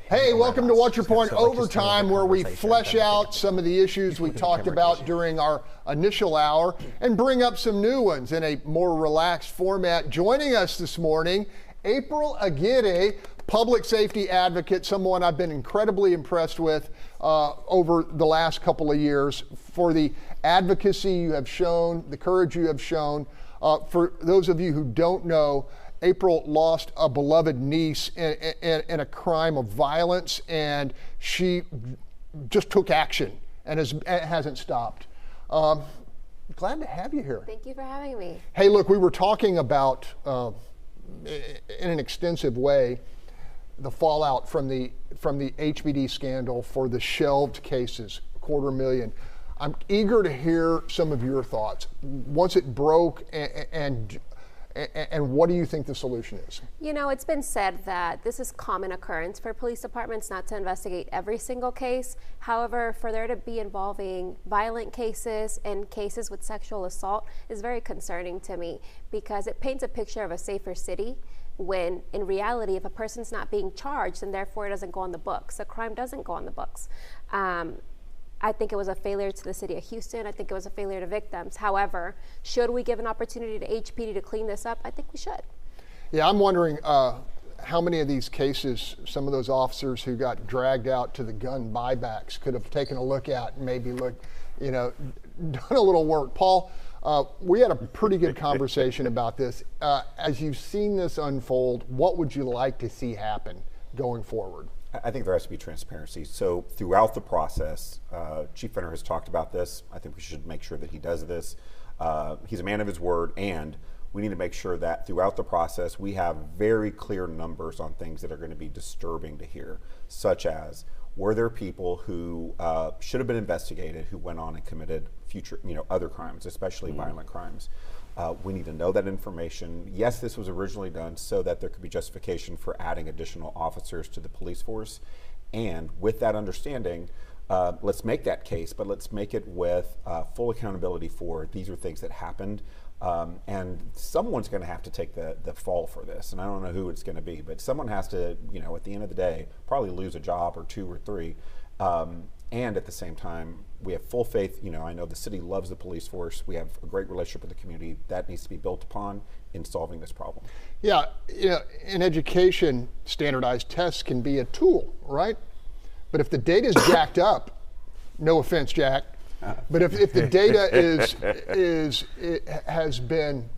Hey, welcome to What's Your Point Overtime, where we flesh out some of the issues we talked about during our initial hour and bring up some new ones in a more relaxed format. Joining us this morning, April Aguirre, public safety advocate, someone I've been incredibly impressed with over the last couple of years for the advocacy you have shown, the courage you have shown. For those of you who don't know, April lost a beloved niece in a crime of violence, and she just took action and hasn't stopped. Glad to have you here. Thank you for having me. Hey, look, we were talking about, in an extensive way, the fallout from the HBD scandal for the shelved cases, 250,000. I'm eager to hear some of your thoughts. Once it broke, and what do you think the solution is? You know, it's been said that this is common occurrence for police departments not to investigate every single case. However, for there to be involving violent cases and cases with sexual assault is very concerning to me, because it paints a picture of a safer city, when in reality, if a person's not being charged, then therefore it doesn't go on the books. The crime doesn't go on the books. I think it was a failure to the city of Houston. I think it was a failure to victims. However, should we give an opportunity to HPD to clean this up? I think we should. Yeah, I'm wondering how many of these cases some of those officers who got dragged out to the gun buybacks could have taken a look at and maybe done a little work. Paul, we had a pretty good conversation about this. As you've seen this unfold, what would you like to see happen going forward? I think there has to be transparency. So throughout the process, Chief Fenner has talked about this. I think we should make sure that he does this. He's a man of his word, and we need to make sure that throughout the process we have very clear numbers on things that are going to be disturbing to hear, such as, were there people who should have been investigated who went on and committed other crimes, especially violent crimes? We need to know that information. Yes, this was originally done so that there could be justification for adding additional officers to the police force. And with that understanding, let's make that case, but let's make it with full accountability for these are things that happened. And someone's going to have to take the fall for this. And I don't know who it's going to be, but someone has to, at the end of the day, probably lose a job or two or three. And at the same time, we have full faith. I know the city loves the police force. We have a great relationship with the community. That needs to be built upon in solving this problem. Yeah, in education, standardized tests can be a tool, right? But if the data is jacked up, no offense, Jack, but if the data has been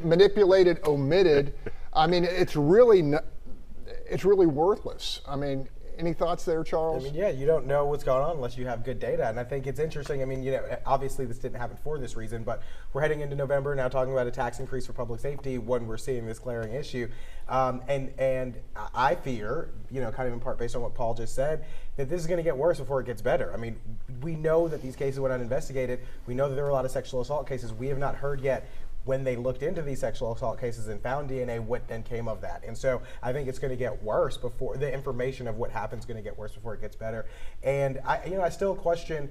manipulated, omitted, I mean, it's really worthless. I mean, any thoughts there, Charles? I mean, yeah, you don't know what's going on unless you have good data. And I think it's interesting. I mean, obviously this didn't happen for this reason, but we're heading into November now, talking about a tax increase for public safety when we're seeing this glaring issue. And I fear, kind of in part based on what Paul just said, that this is going to get worse before it gets better. I mean, we know that these cases went uninvestigated. We know that there were a lot of sexual assault cases. We have not heard yet, when they looked into these sexual assault cases and found DNA, what then came of that. And so I think it's going to get worse before the information of what happens is going to get worse before it gets better. And I still question,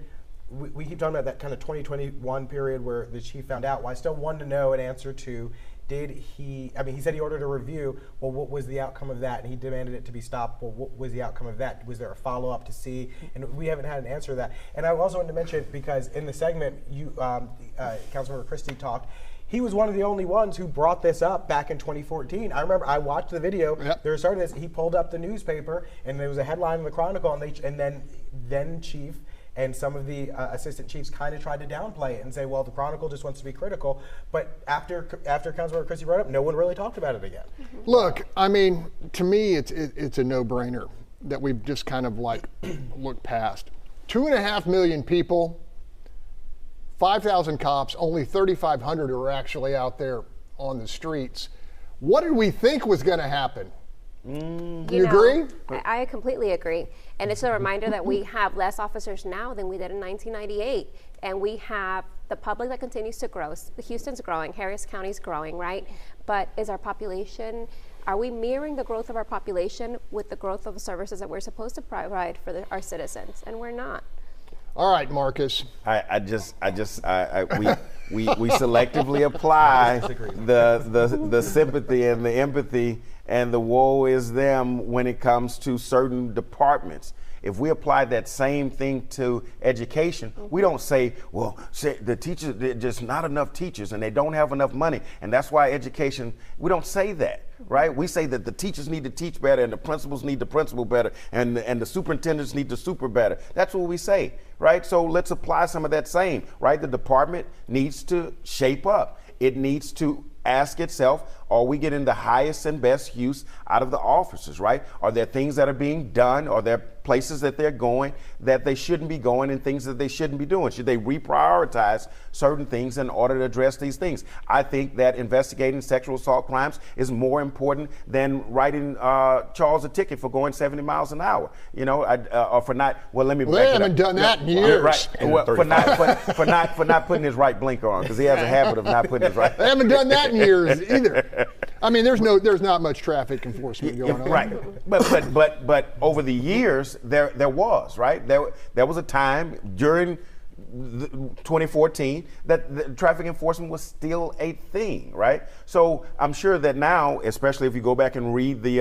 we keep talking about that kind of 2021 period where the chief found out. Well, I still want to know an answer to, he said he ordered a review. Well, what was the outcome of that? And he demanded it to be stopped. Well, what was the outcome of that? Was there a follow-up to see? And we haven't had an answer to that. And I also wanted to mention, because in the segment, Councilmember Christie talked, he was one of the only ones who brought this up back in 2014. I remember I watched the video. Yep. They were starting this. He pulled up the newspaper, and there was a headline in the Chronicle, and then Chief and some of the assistant chiefs kind of tried to downplay it and say, well, the Chronicle just wants to be critical. But after Councilmember Christie brought it up, no one really talked about it again. Look, I mean, to me, it's a no-brainer that we've just kind of looked past. 2.5 million people. 5,000 cops, only 3,500 are actually out there on the streets. What did we think was going to happen? You agree? I completely agree. And it's a reminder that we have less officers now than we did in 1998. And we have the public that continues to grow. Houston's growing, Harris County's growing, right? But is our population, are we mirroring the growth of our population with the growth of the services that we're supposed to provide for our citizens? And we're not. All right, Marcus. we selectively apply the sympathy and the empathy and the woe is them when it comes to certain departments. If we apply that same thing to education, we don't say, well, the teachers, there's just not enough teachers and they don't have enough money. And that's why education, we don't say that, right? We say that the teachers need to teach better and the principals need to principal better and the superintendents need to super better. That's what we say, right? So let's apply some of that same, right? The department needs to shape up. It needs to ask itself, are we getting the highest and best use out of the officers, right? Are there things that are being done? Are there places that they're going that they shouldn't be going and things that they shouldn't be doing? Should they reprioritize certain things in order to address these things? I think that investigating sexual assault crimes is more important than writing Charles a ticket for going 70 miles an hour, you know, or for not, well, let me Well, they haven't done that in years. Right. Well, for not putting his right blinker on, because he has a habit of not putting his right. They haven't done that in years either. I mean, there's not much traffic enforcement going on. Right. But over the years, there was, right? There was a time during 2014 that the traffic enforcement was still a thing, right? So I'm sure that now, especially if you go back and read the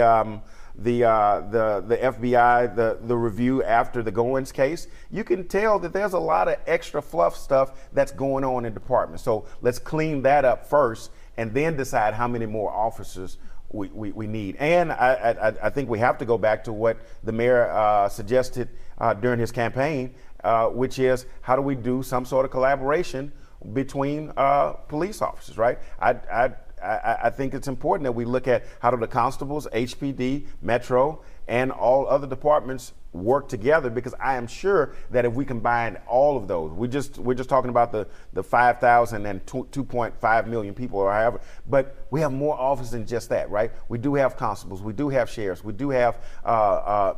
FBI, the review after the Goins case, you can tell that there's a lot of extra fluff stuff that's going on in departments. So let's clean that up first and then decide how many more officers we need. And I think we have to go back to what the mayor suggested during his campaign, which is how do we do some sort of collaboration between police officers, right? I think it's important that we look at how do the constables, HPD, Metro, and all other departments work together, because I am sure that if we combine all of those, we're just talking about the 5,000 and 2.5 million people or however, but we have more officers than just that, right? We do have constables, we do have sheriffs, we do have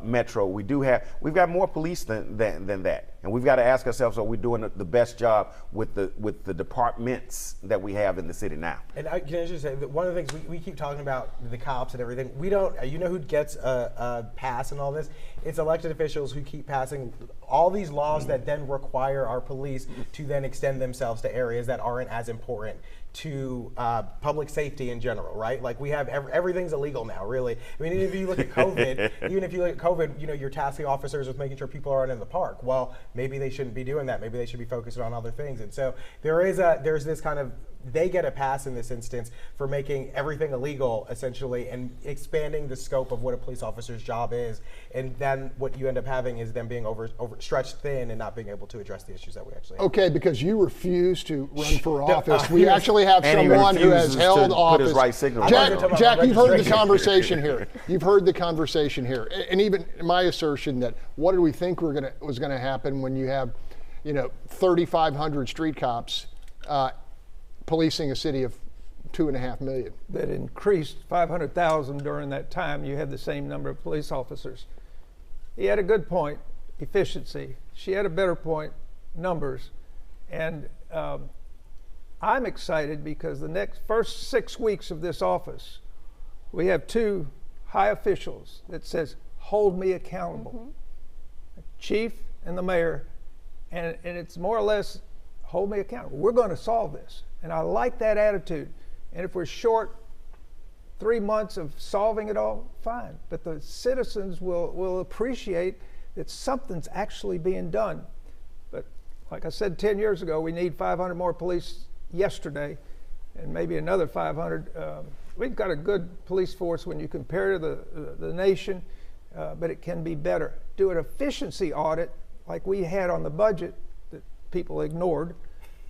Metro, we've got more police than that. And we've got to ask ourselves, are we doing the best job with the departments that we have in the city now? And can I just say that one of the things we keep talking about, the cops and everything, we don't, you know who gets a pass and all this? It's elected officials who keep passing all these laws that then require our police to then extend themselves to areas that aren't as important to public safety in general, right? Like we have everything's illegal now, really. I mean, even if you look at COVID, you know, you're tasking officers with making sure people aren't in the park. Well, maybe they shouldn't be doing that. Maybe they should be focusing on other things. And so there's this kind of, they get a pass in this instance for making everything illegal, essentially, and expanding the scope of what a police officer's job is. And then what you end up having is them being over stretched thin and not being able to address the issues that we actually have. Okay, because you refuse to run for office. We actually have someone who has held office. Jack, you've heard the conversation here. You've heard the conversation here. And even my assertion that what did we think was going to happen when you have, 3,500 street cops policing a city of 2.5 million. That increased 500,000 during that time. You had the same number of police officers. He had a good point, efficiency. She had a better point, numbers. And I'm excited because the first 6 weeks of this office, we have 2 high officials that says, hold me accountable. Chief and the mayor, and it's more or less, hold me accountable. We're going to solve this. And I like that attitude. And if we're short 3 months of solving it all, fine. But the citizens will appreciate that something's actually being done. But like I said 10 years ago, we need 500 more police yesterday and maybe another 500. We've got a good police force when you compare to the nation, but it can be better. Do an efficiency audit like we had on the budget that people ignored.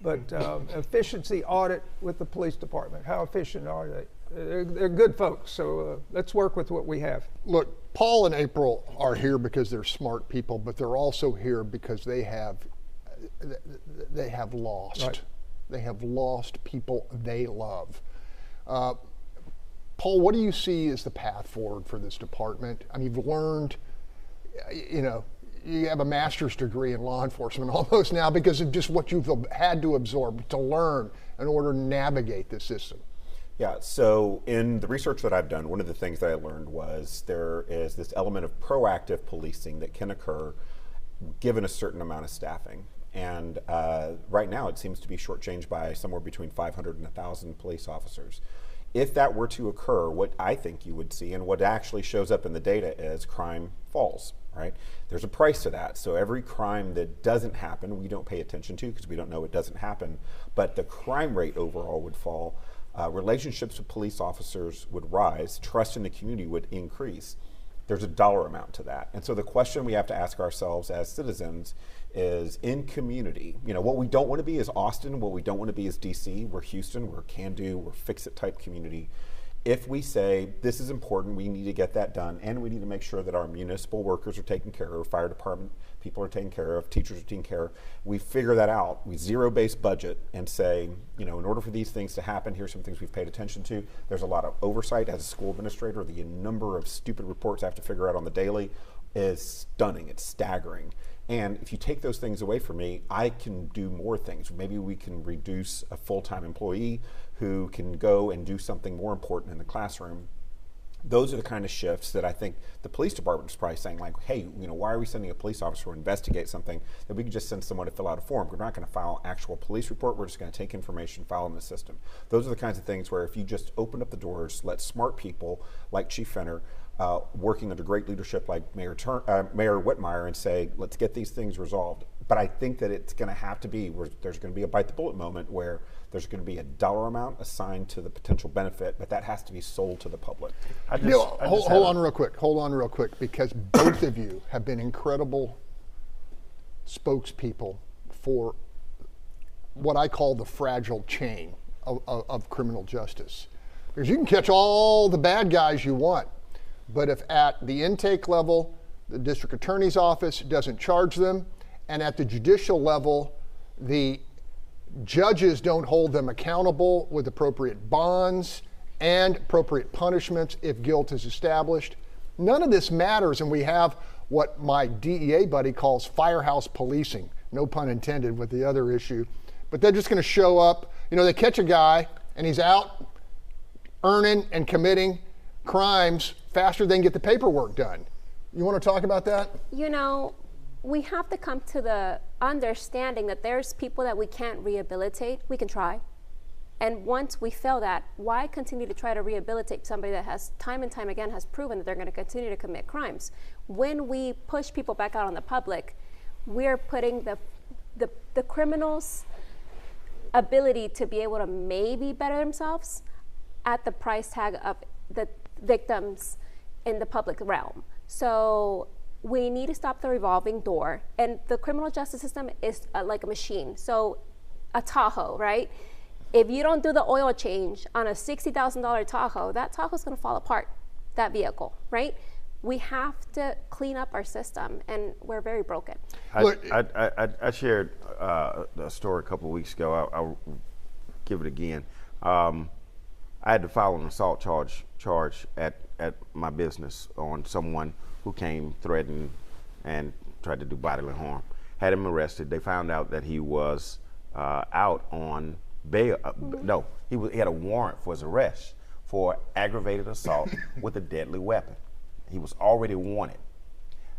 But efficiency audit with the police department. How efficient are they? They're good folks, so let's work with what we have. Look, Paul and April are here because they're smart people, but they're also here because they have lost. Right. They have lost people they love. Paul, what do you see as the path forward for this department? I mean, you've learned, you have a master's degree in law enforcement almost now because of just what you've had to absorb, to learn in order to navigate this system. Yeah, so in the research that I've done, one of the things that I learned was there is this element of proactive policing that can occur given a certain amount of staffing. And right now it seems to be shortchanged by somewhere between 500 and 1,000 police officers. If that were to occur, what I think you would see, and what actually shows up in the data, is crime falls, right? There's a price to that. So every crime that doesn't happen, we don't pay attention to because we don't know it doesn't happen, but the crime rate overall would fall. Relationships with police officers would rise, trust in the community would increase. There's a dollar amount to that. And so the question we have to ask ourselves as citizens is, in community, what we don't want to be is Austin, what we don't want to be is DC, we're Houston, we're can-do, we're fix-it type community. If we say this is important, we need to get that done, and we need to make sure that our municipal workers are taken care of, fire department people are taken care of, teachers are taken care of, we figure that out, we zero-base budget and say, in order for these things to happen, here's some things we've paid attention to. There's a lot of oversight as a school administrator. The number of stupid reports I have to figure out on the daily is stunning, it's staggering. And if you take those things away from me, I can do more things. Maybe we can reduce a full-time employee who can go and do something more important in the classroom. Those are the kind of shifts that I think the police department is probably saying, like, hey, why are we sending a police officer to investigate something that we could just send someone to fill out a form? We're not going to file an actual police report. We're just going to take information, file in the system. Those are the kinds of things where if you just open up the doors, let smart people like Chief Fenner, working under great leadership like Mayor Whitmire, and say, let's get these things resolved. But I think that it's going to have to be where there's going to be a bite the bullet moment where there's going to be a dollar amount assigned to the potential benefit, but that has to be sold to the public. Hold on real quick, because both of you have been incredible spokespeople for what I call the fragile chain of criminal justice. Because you can catch all the bad guys you want, but if at the intake level, the district attorney's office doesn't charge them, and at the judicial level, the judges don't hold them accountable with appropriate bonds and appropriate punishments if guilt is established, none of this matters, and we have what my DEA buddy calls firehouse policing, no pun intended with the other issue, but they're just going to show up, they catch a guy and he's out earning and committing crimes faster than get the paperwork done. You want to talk about that? We have to come to the understanding that there's people that we can't rehabilitate. We can try. And once we fail that, why continue to try to rehabilitate somebody that has time and time again has proven that they're going to continue to commit crimes? When we push people back out on the public, we're putting the criminals' ability to be able to maybe better themselves at the price tag of the victims in the public realm. So we need to stop the revolving door. And the criminal justice system is like a machine. So a Tahoe, right? If you don't do the oil change on a $60,000 Tahoe, that Tahoe's gonna fall apart, that vehicle, right? We have to clean up our system, and we're very broken. I shared a story a couple of weeks ago. I'll give it again. I had to file an assault charge at my business on someone who came, threatened, and tried to do bodily harm. Had him arrested. They found out that he was out on bail. No, he had a warrant for his arrest for aggravated assault with a deadly weapon. He was already wanted.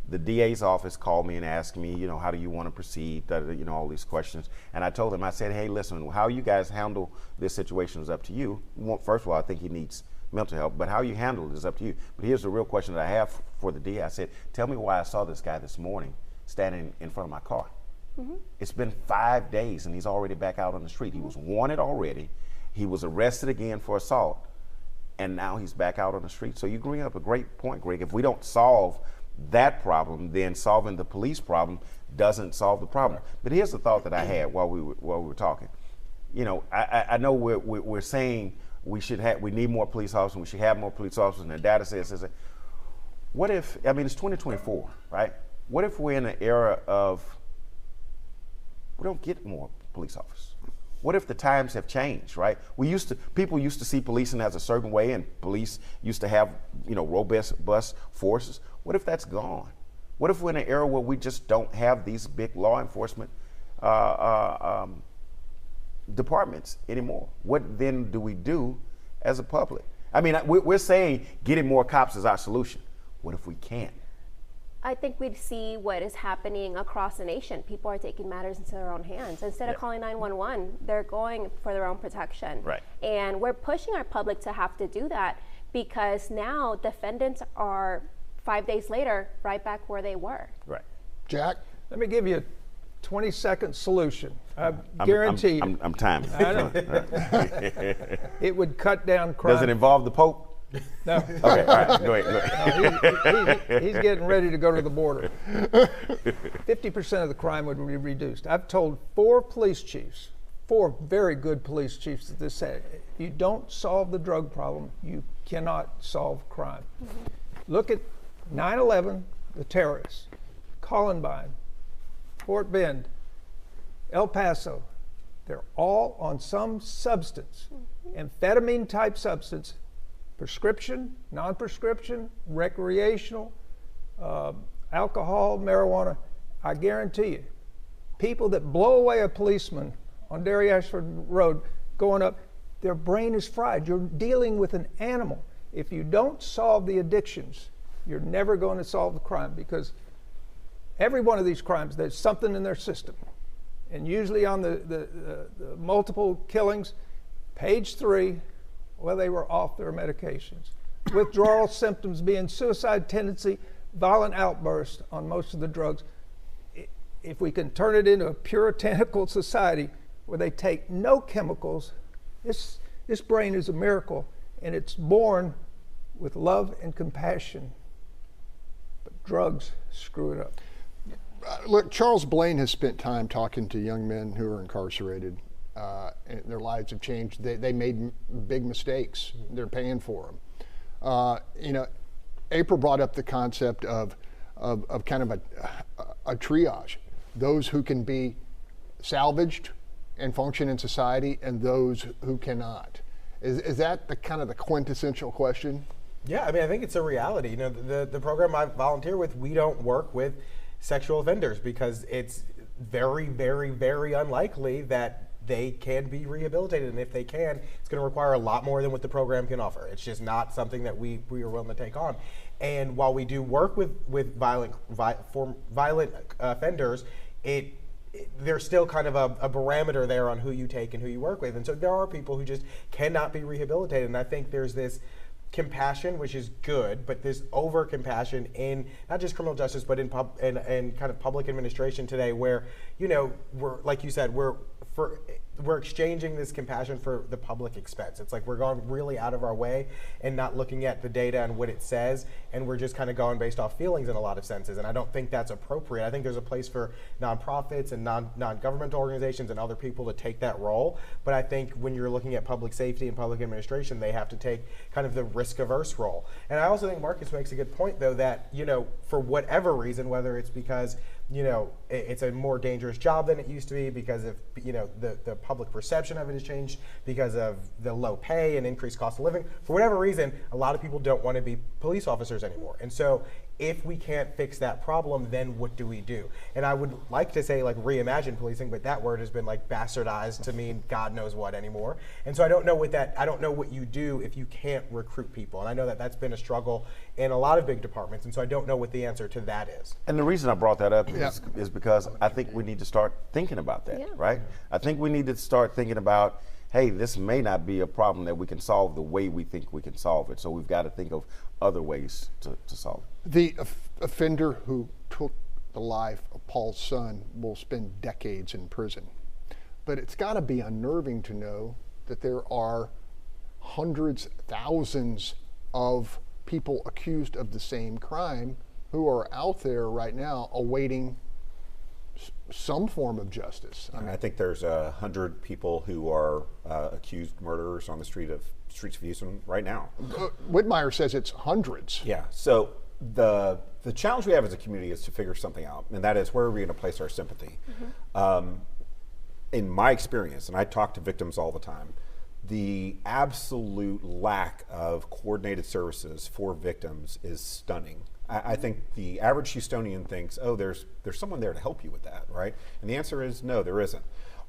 The DA's office called me and asked me, how do you want to proceed, all these questions. And I told him, I said, hey, listen, how you guys handle this situation is up to you. First of all, I think he needs mental help, but how you handle it is up to you. But here's the real question that I have for the DA. I said, tell me why I saw this guy this morning standing in front of my car. Mm-hmm. It's been 5 days and he's already back out on the street. He was wanted already. He was arrested again for assault, and now he's back out on the street. So you bring up a great point, Greg. If we don't solve that problem, then solving the police problem doesn't solve the problem. But here's the thought that I had while we were talking. I know we're saying we need more police officers, we should have more police officers, and the data says, what if, it's 2024, right? What if we're in an era of, we don't get more police officers? What if the times have changed, right? People used to see policing as a certain way, and police used to have, robust forces. What if that's gone? What if we're in an era where we just don't have these big law enforcement departments anymore? What then do we do as a public? We're saying getting more cops is our solution. What if we can't? I think we'd see what is happening across the nation. People are taking matters into their own hands. Instead of calling 911, they're going for their own protection. Right. And we're pushing our public to have to do that because now defendants are 5 days later right back where they were. Right. Jack? Let me give you a 20-second solution. I guarantee you. I'm timing. I know. It would cut down crime. Does it involve the Pope? No. Okay, all right, go ahead. He's getting ready to go to the border. 50% of the crime would be reduced. I've told 4 police chiefs, 4 very good police chiefs, that this said, if you don't solve the drug problem, you cannot solve crime. Look at 9/11, the terrorists, Columbine, Fort Bend, El Paso. They're all on some substance, amphetamine type substance, prescription, non-prescription, recreational, alcohol, marijuana. I guarantee you, people that blow away a policeman on Derry Ashford Road going up, their brain is fried. You're dealing with an animal. If you don't solve the addictions, you're never going to solve the crime, because every one of these crimes, there's something in their system. And usually on the multiple killings, page 3, well, they were off their medications. Withdrawal symptoms being suicide tendency, violent outbursts on most of the drugs. If we can turn it into a puritanical society where they take no chemicals, this brain is a miracle, and it's born with love and compassion. But drugs screw it up. Look, Charles Blain has spent time talking to young men who are incarcerated. And their lives have changed. They made big mistakes. They're paying for them. April brought up the concept of kind of a triage. Those who can be salvaged and function in society, and those who cannot. Is that the kind of the quintessential question? Yeah, I mean, I think it's a reality. The program I volunteer with, we don't work with sexual offenders because it's very, very, very unlikely that they can be rehabilitated, and if they can, it's going to require a lot more than what the program can offer. It's just not something that we are willing to take on. And while we do work with violent offenders, there's still kind of a parameter there on who you take and who you work with. And so there are people who just cannot be rehabilitated, and I think there's this compassion, which is good, but this over compassion in not just criminal justice, but in kind of public administration today, where we're, like you said, we're exchanging this compassion for the public expense. It's like we're going really out of our way and not looking at the data and what it says, and we're just kind of going based off feelings in a lot of senses. And I don't think that's appropriate. I think there's a place for nonprofits and non-governmental organizations and other people to take that role. But I think when you're looking at public safety and public administration, they have to take kind of the risk-averse role. And I also think Marcus makes a good point, though, that for whatever reason, whether it's because it's a more dangerous job than it used to be, because of the public perception of it has changed, because of the low pay and increased cost of living. For whatever reason, a lot of people don't want to be police officers anymore. And so if we can't fix that problem, then what do we do? And I would like to say like reimagine policing, but that word has been like bastardized to mean God knows what anymore. And so I don't know what you do if you can't recruit people. And I know that that's been a struggle in a lot of big departments. And so I don't know what the answer to that is. And the reason I brought that up is because I think we need to start thinking about that, right? I think we need to start thinking about, hey, this may not be a problem that we can solve the way we think we can solve it. So we've got to think of other ways to solve it. The offender who took the life of Paul's son will spend decades in prison. But it's got to be unnerving to know that there are hundreds, thousands of people accused of the same crime who are out there right now awaiting some form of justice. I think there's 100 people who are accused murderers on the streets of Houston right now. Whitmire says it's hundreds. Yeah. So the challenge we have as a community is to figure something out, and that is, where are we going to place our sympathy? In my experience, and I talk to victims all the time, the absolute lack of coordinated services for victims is stunning. I think the average Houstonian thinks, oh, there's someone there to help you with that, right? And the answer is no, there isn't.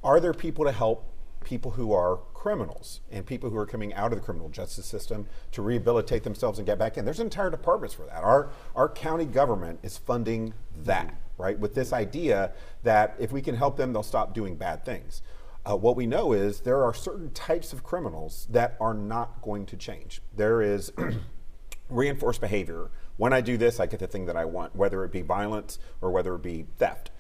Are there people to help people who are criminals and people who are coming out of the criminal justice system to rehabilitate themselves and get back in. There's entire departments for that. Our county government is funding that, right? With this idea that if we can help them, they'll stop doing bad things. What we know is there are certain types of criminals that are not going to change. There is reinforced behavior. When I do this, I get the thing that I want, whether it be violence or whether it be theft.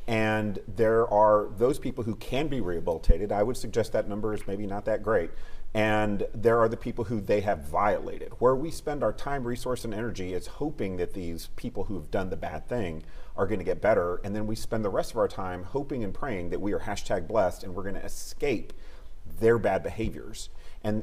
And there are those people who can be rehabilitated. I would suggest that number is maybe not that great. And there are the people who they have violated. Where we spend our time, resource, and energy is hoping that these people who have done the bad thing are going to get better. And then we spend the rest of our time hoping and praying that we are #blessed and we're going to escape their bad behaviors.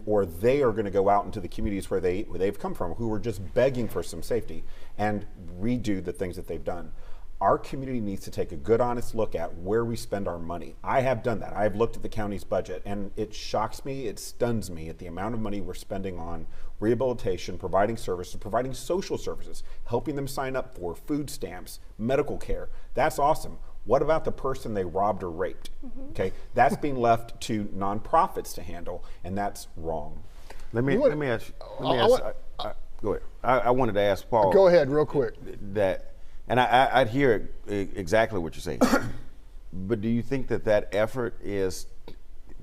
Or they are going to go out into the communities where they've come from, who are just begging for some safety, and redo the things that they've done. Our community needs to take a good, honest look at where we spend our money. I have done that. I have looked at the county's budget, and it shocks me, it stuns me at the amount of money we're spending on rehabilitation, providing services, providing social services, helping them sign up for food stamps, medical care. That's awesome. What about the person they robbed or raped? Okay, that's being left to nonprofits to handle, and that's wrong. Let me ask. Go ahead. I wanted to ask Paul. Go ahead, real quick. That, and I'd hear exactly what you're saying. But do you think that effort is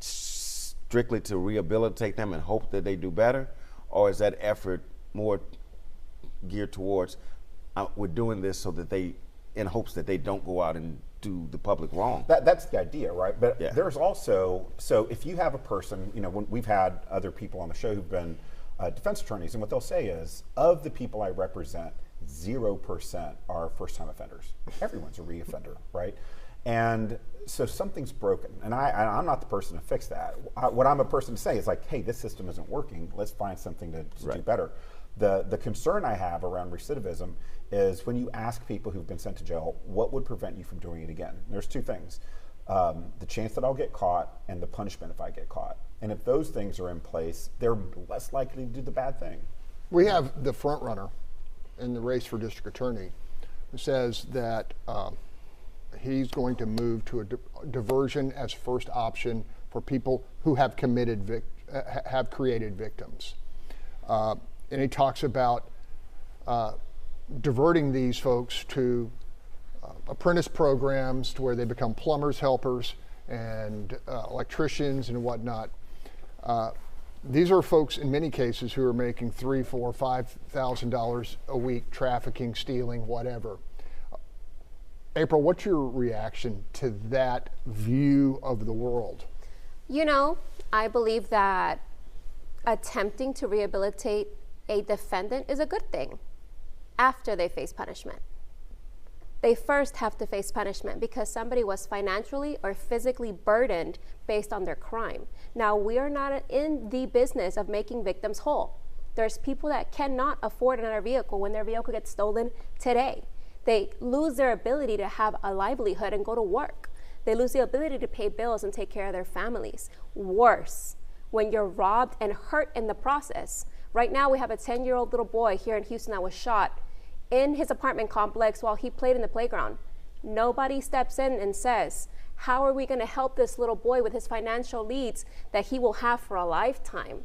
strictly to rehabilitate them and hope that they do better, or is that effort more geared towards we're doing this so that in hopes that they don't go out and do the public wrong? That's the idea, right? But yeah. There's also, so if you have a person, when we've had other people on the show who've been defense attorneys, and what they'll say is, of the people I represent, 0% are first-time offenders. Everyone's a reoffender, right? And so something's broken, and I'm not the person to fix that. What I'm a person to say is like, hey, this system isn't working. Let's find something to do better. The concern I have around recidivism is when you ask people who've been sent to jail, what would prevent you from doing it again? There's two things. The chance that I'll get caught and the punishment if I get caught. And if those things are in place, they're less likely to do the bad thing. We have the front runner in the race for district attorney who says that he's going to move to a diversion as first option for people who have have created victims. And he talks about diverting these folks to apprentice programs to where they become plumbers, helpers, and electricians and whatnot. These are folks in many cases who are making $3,000, $4,000, $5,000 a week, trafficking, stealing, whatever. April, what's your reaction to that view of the world? I believe that attempting to rehabilitate a defendant is a good thing after they face punishment. They first have to face punishment because somebody was financially or physically burdened based on their crime. Now, we are not in the business of making victims whole. There's people that cannot afford another vehicle when their vehicle gets stolen today. They lose their ability to have a livelihood and go to work. They lose the ability to pay bills and take care of their families. Worse, when you're robbed and hurt in the process. Right now, we have a 10-year-old little boy here in Houston that was shot in his apartment complex while he played in the playground. Nobody steps in and says, how are we going to help this little boy with his financial needs that he will have for a lifetime?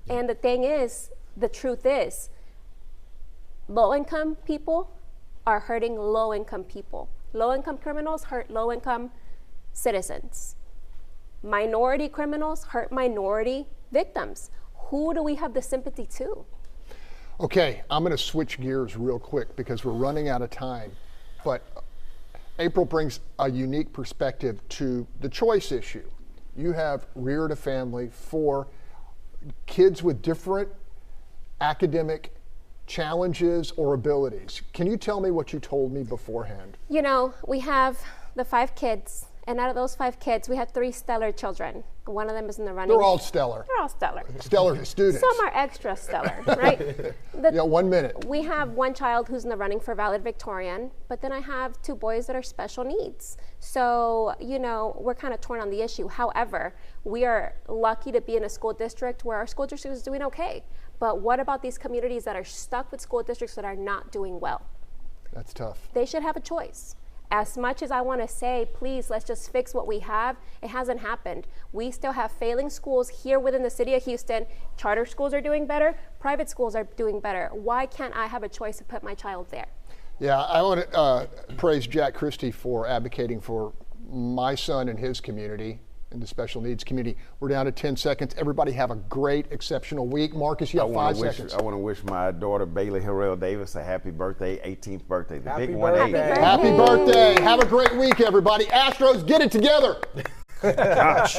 And the thing is, the truth is, low-income people are hurting low-income people. Low-income criminals hurt low-income citizens. Minority criminals hurt minority victims. Who do we have the sympathy to? Okay, I'm going to switch gears real quick because we're running out of time. But April brings a unique perspective to the choice issue. You have reared a family for kids with different academic challenges or abilities. Can you tell me what you told me beforehand? We have the 5 kids, and out of those 5 kids, we have 3 stellar children. One of them is in the running. They're all stellar. They're all stellar. Stellar students. Some are extra stellar, right? 1 minute. We have one child who's in the running for valedictorian, but then I have 2 boys that are special needs. So, we're kind of torn on the issue. However, we are lucky to be in a school district where our school district is doing okay. But what about these communities that are stuck with school districts that are not doing well? That's tough. They should have a choice. As much as I want to say, please, let's just fix what we have, it hasn't happened. We still have failing schools here within the city of Houston. Charter schools are doing better, private schools are doing better. Why can't I have a choice to put my child there? Yeah, I want to praise Jack Christie for advocating for my son and his community, in the special needs community. We're down to 10 seconds. Everybody have a great, exceptional week. Marcus, you have 5 seconds. I want to wish my daughter Bailey Harrell Davis a happy birthday, 18th birthday. The Happy big birthday. 1-8. Happy birthday. Have a great week, everybody. Astros, get it together. Gosh.